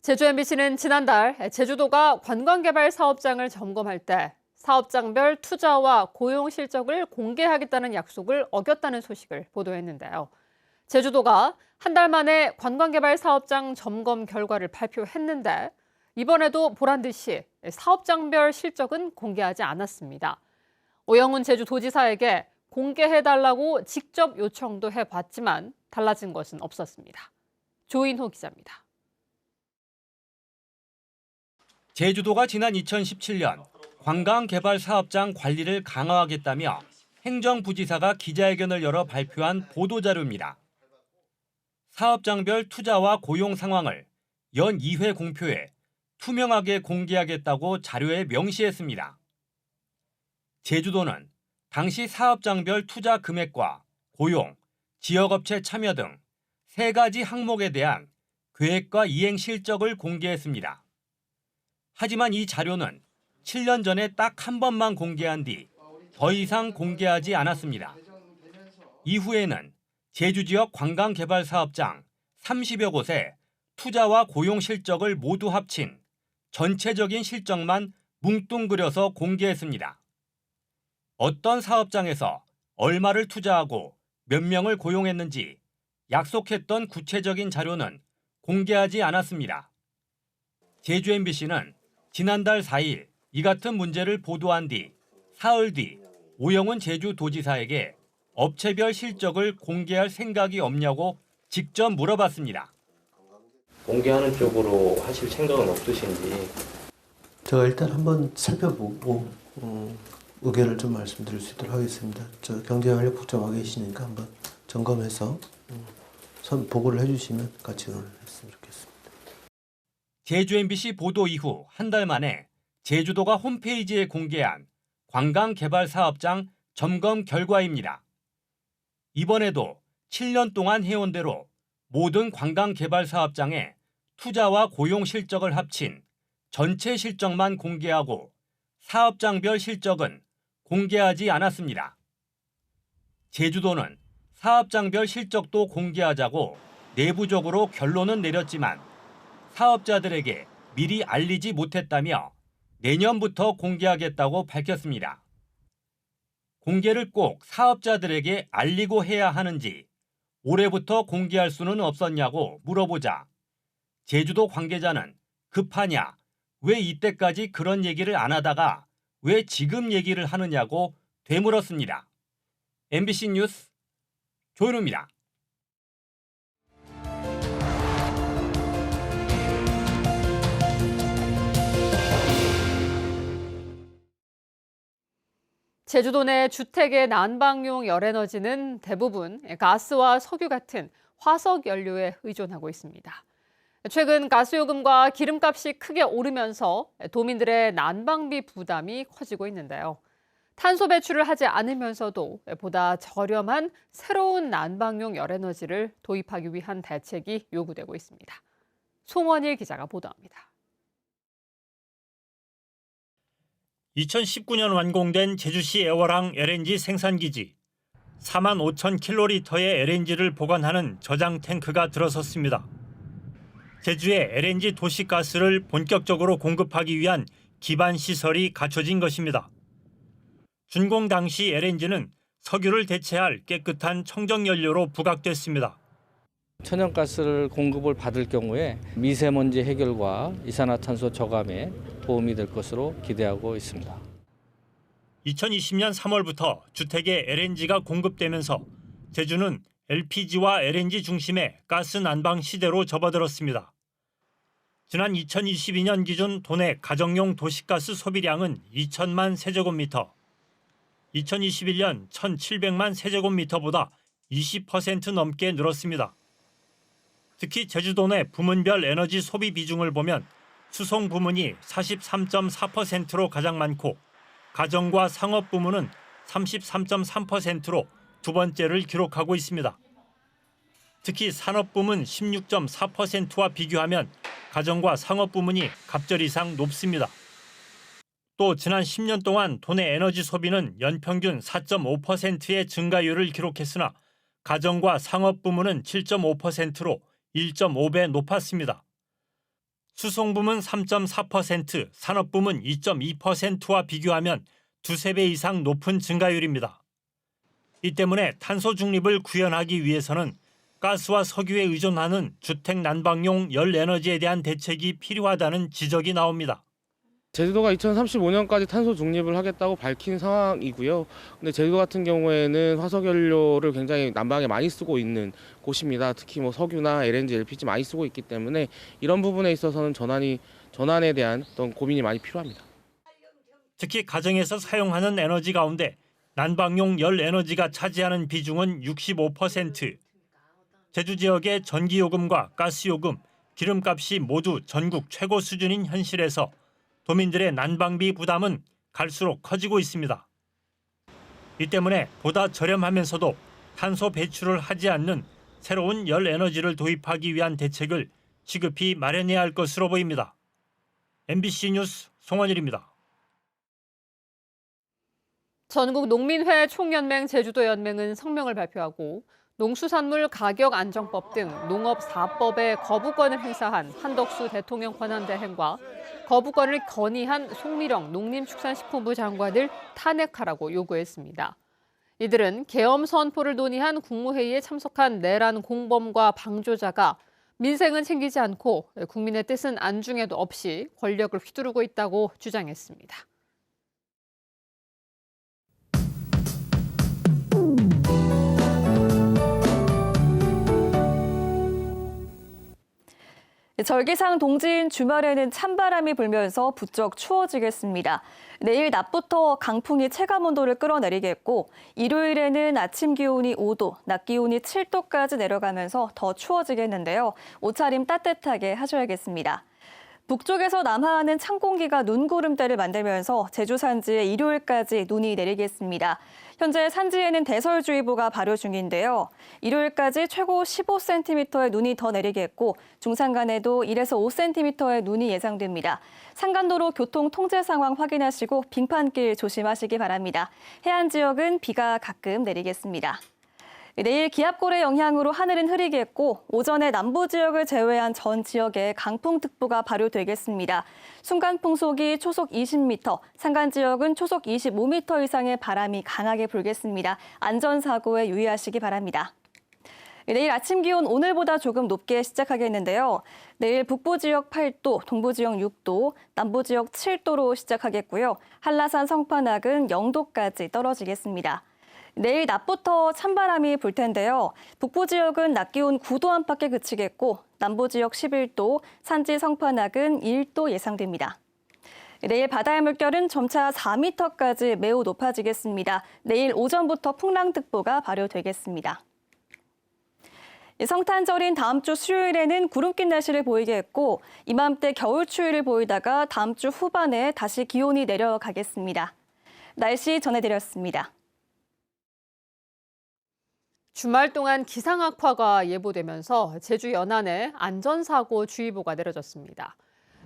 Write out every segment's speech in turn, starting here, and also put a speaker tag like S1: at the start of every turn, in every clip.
S1: 제주 MBC는 지난달 제주도가 관광개발 사업장을 점검할 때 사업장별 투자와 고용 실적을 공개하겠다는 약속을 어겼다는 소식을 보도했는데요. 제주도가 한 달 만에 관광개발 사업장 점검 결과를 발표했는데 이번에도 보란 듯이 사업장별 실적은 공개하지 않았습니다. 오영훈 제주도지사에게 공개해달라고 직접 요청도 해봤지만 달라진 것은 없었습니다. 조인호 기자입니다.
S2: 제주도가 지난 2017년 관광개발사업장 관리를 강화하겠다며 행정부지사가 기자회견을 열어 발표한 보도자료입니다. 사업장별 투자와 고용 상황을 연 2회 공표해 투명하게 공개하겠다고 자료에 명시했습니다. 제주도는 당시 사업장별 투자 금액과 고용, 지역업체 참여 등 3가지 항목에 대한 계획과 이행 실적을 공개했습니다. 하지만 이 자료는 7년 전에 딱 한 번만 공개한 뒤 더 이상 공개하지 않았습니다. 이후에는 제주 지역 관광개발 사업장 30여 곳에 투자와 고용 실적을 모두 합친 전체적인 실적만 뭉뚱그려서 공개했습니다. 어떤 사업장에서 얼마를 투자하고 몇 명을 고용했는지 약속했던 구체적인 자료는 공개하지 않았습니다. 제주 MBC는 지난달 4일 이 같은 문제를 보도한 뒤 사흘 뒤 오영훈 제주도지사에게 업체별 실적을 공개할 생각이 없냐고 직접 물어봤습니다.
S3: 공개하는 쪽으로 하실 생각은 없으신지.
S4: 제가 일단 한번 살펴보고 의견을 좀 말씀드릴 수 있도록 하겠습니다. 저 경제활력국장와 계시니까 한번 점검해서 보고를 해주시면 같이 의논을 했으면 좋겠습니다.
S2: 제주 MBC 보도 이후 한 달 만에 제주도가 홈페이지에 공개한 관광개발사업장 점검 결과입니다. 이번에도 7년 동안 해온 대로 모든 관광개발사업장의 투자와 고용 실적을 합친 전체 실적만 공개하고 사업장별 실적은 공개하지 않았습니다. 제주도는 사업장별 실적도 공개하자고 내부적으로 결론은 내렸지만 사업자들에게 미리 알리지 못했다며 내년부터 공개하겠다고 밝혔습니다. 공개를 꼭 사업자들에게 알리고 해야 하는지 올해부터 공개할 수는 없었냐고 물어보자 제주도 관계자는 급하냐, 왜 이때까지 그런 얘기를 안 하다가 왜 지금 얘기를 하느냐고 되물었습니다. MBC 뉴스 조현우입니다.
S1: 제주도 내 주택의 난방용 열에너지는 대부분 가스와 석유 같은 화석 연료에 의존하고 있습니다. 최근 가스요금과 기름값이 크게 오르면서 도민들의 난방비 부담이 커지고 있는데요. 탄소 배출을 하지 않으면서도 보다 저렴한 새로운 난방용 열에너지를 도입하기 위한 대책이 요구되고 있습니다. 송원일 기자가 보도합니다.
S5: 2019년 완공된 제주시 애월항 LNG 생산기지. 4만 5천 킬로리터의 LNG를 보관하는 저장 탱크가 들어섰습니다. 제주에 LNG 도시가스를 본격적으로 공급하기 위한 기반 시설이 갖춰진 것입니다. 준공 당시 LNG는 석유를 대체할 깨끗한 청정연료로 부각됐습니다.
S6: 천연가스를 공급을 받을 경우에 미세먼지 해결과 이산화탄소 저감에 도움이 될 것으로 기대하고 있습니다.
S5: 2020년 3월부터 주택에 LNG가 공급되면서 제주는 LPG와 LNG 중심의 가스 난방 시대로 접어들었습니다. 지난 2022년 기준 도내 가정용 도시가스 소비량은 2천만 세제곱미터, 2021년 1,700만 세제곱미터보다 20% 넘게 늘었습니다. 특히 제주도 내 부문별 에너지 소비 비중을 보면 수송 부문이 43.4%로 가장 많고 가정과 상업 부문은 33.3%로 두 번째를 기록하고 있습니다. 특히 산업 부문 16.4%와 비교하면 가정과 상업 부문이 갑절 이상 높습니다. 또 지난 10년 동안 도내 에너지 소비는 연평균 4.5%의 증가율을 기록했으나 가정과 상업 부문은 7.5%로 1.5배 높았습니다. 수송부문 3.4%, 산업부문 2.2%와 비교하면 두세 배 이상 높은 증가율입니다. 이 때문에 탄소 중립을 구현하기 위해서는 가스와 석유에 의존하는 주택 난방용 열 에너지에 대한 대책이 필요하다는 지적이 나옵니다.
S7: 제주도가 2035년까지 탄소 중립을 하겠다고 밝힌 상황이고요. 근데 제주도 같은 경우에는 화석연료를 굉장히 난방에 많이 쓰고 있는 곳입니다. 특히 석유나 LNG, LPG 많이 쓰고 있기 때문에 이런 부분에 있어서는 전환에 대한 어떤 고민이 많이 필요합니다.
S5: 특히 가정에서 사용하는 에너지 가운데 난방용 열 에너지가 차지하는 비중은 65%. 제주 지역의 전기요금과 가스요금, 기름값이 모두 전국 최고 수준인 현실에서 도민들의 난방비 부담은 갈수록 커지고 있습니다. 이 때문에 보다 저렴하면서도 탄소 배출을 하지 않는 새로운 열 에너지를 도입하기 위한 대책을 시급히 마련해야 할 것으로 보입니다. MBC 뉴스 송원일입니다.
S1: 전국 농민회 총연맹 제주도연맹은 성명을 발표하고 농수산물 가격 안정법 등 농업 4법의 거부권을 행사한 한덕수 대통령 권한대행과 거부권을 건의한 송미령 농림축산식품부 장관을 탄핵하라고 요구했습니다. 이들은 계엄 선포를 논의한 국무회의에 참석한 내란 공범과 방조자가 민생은 챙기지 않고 국민의 뜻은 안중에도 없이 권력을 휘두르고 있다고 주장했습니다.
S8: 절기상 동지인 주말에는 찬바람이 불면서 부쩍 추워지겠습니다. 내일 낮부터 강풍이 체감온도를 끌어내리겠고 일요일에는 아침 기온이 5도, 낮 기온이 7도까지 내려가면서 더 추워지겠는데요. 옷차림 따뜻하게 하셔야겠습니다. 북쪽에서 남하하는 찬 공기가 눈구름대를 만들면서 제주 산지에 일요일까지 눈이 내리겠습니다. 현재 산지에는 대설주의보가 발효 중인데요. 일요일까지 최고 15cm의 눈이 더 내리겠고 중산간에도 1에서 5cm의 눈이 예상됩니다. 산간도로 교통 통제 상황 확인하시고 빙판길 조심하시기 바랍니다. 해안 지역은 비가 가끔 내리겠습니다. 내일 기압골의 영향으로 하늘은 흐리겠고 오전에 남부 지역을 제외한 전 지역에 강풍특보가 발효되겠습니다. 순간 풍속이 초속 20m, 산간 지역은 초속 25m 이상의 바람이 강하게 불겠습니다. 안전사고에 유의하시기 바랍니다. 내일 아침 기온 오늘보다 조금 높게 시작하겠는데요. 내일 북부 지역 8도, 동부 지역 6도, 남부 지역 7도로 시작하겠고요. 한라산 성판악은 0도까지 떨어지겠습니다. 내일 낮부터 찬바람이 불 텐데요. 북부 지역은 낮 기온 9도 안팎에 그치겠고 남부 지역 11도, 산지 성판악은 1도 예상됩니다. 내일 바다의 물결은 점차 4m까지 매우 높아지겠습니다. 내일 오전부터 풍랑특보가 발효되겠습니다. 성탄절인 다음 주 수요일에는 구름 낀 날씨를 보이겠고 이맘때 겨울 추위를 보이다가 다음 주 후반에 다시 기온이 내려가겠습니다. 날씨 전해드렸습니다.
S1: 주말 동안 기상 악화가 예보되면서 제주 연안에 안전사고 주의보가 내려졌습니다.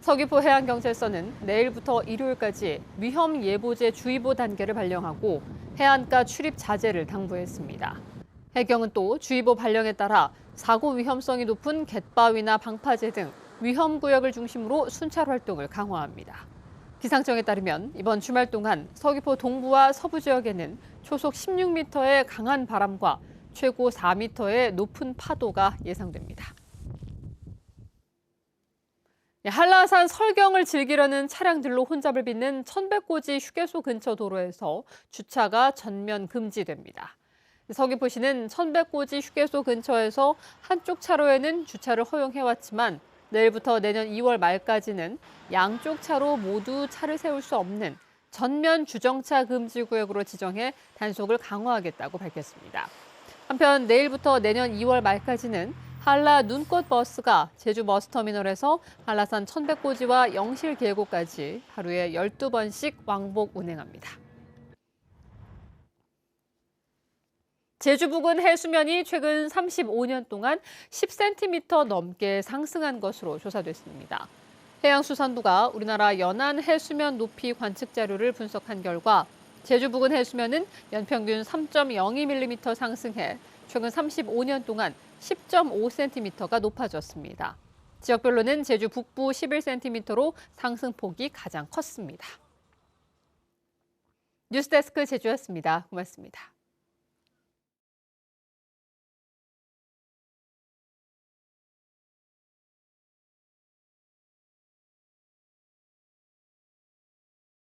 S1: 서귀포 해양경찰서는 내일부터 일요일까지 위험예보제 주의보 단계를 발령하고 해안가 출입 자제를 당부했습니다. 해경은 또 주의보 발령에 따라 사고 위험성이 높은 갯바위나 방파제 등 위험구역을 중심으로 순찰 활동을 강화합니다. 기상청에 따르면 이번 주말 동안 서귀포 동부와 서부 지역에는 초속 16m의 강한 바람과 최고 4m의 높은 파도가 예상됩니다. 한라산 설경을 즐기려는 차량들로 혼잡을 빚는 천백고지 휴게소 근처 도로에서 주차가 전면 금지됩니다. 서귀포시는 천백고지 휴게소 근처에서 한쪽 차로에는 주차를 허용해왔지만 내일부터 내년 2월 말까지는 양쪽 차로 모두 차를 세울 수 없는 전면 주정차 금지 구역으로 지정해 단속을 강화하겠다고 밝혔습니다. 한편 내일부터 내년 2월 말까지는 한라 눈꽃 버스가 제주 버스터미널에서 한라산 천백고지와 영실 계곡까지 하루에 12번씩 왕복 운행합니다. 제주 부근 해수면이 최근 35년 동안 10cm 넘게 상승한 것으로 조사됐습니다. 해양수산부가 우리나라 연안 해수면 높이 관측 자료를 분석한 결과 제주 부근 해수면은 연평균 3.02mm 상승해 최근 35년 동안 10.5cm가 높아졌습니다. 지역별로는 제주 북부 11cm로 상승폭이 가장 컸습니다. 뉴스데스크 제주였습니다. 고맙습니다.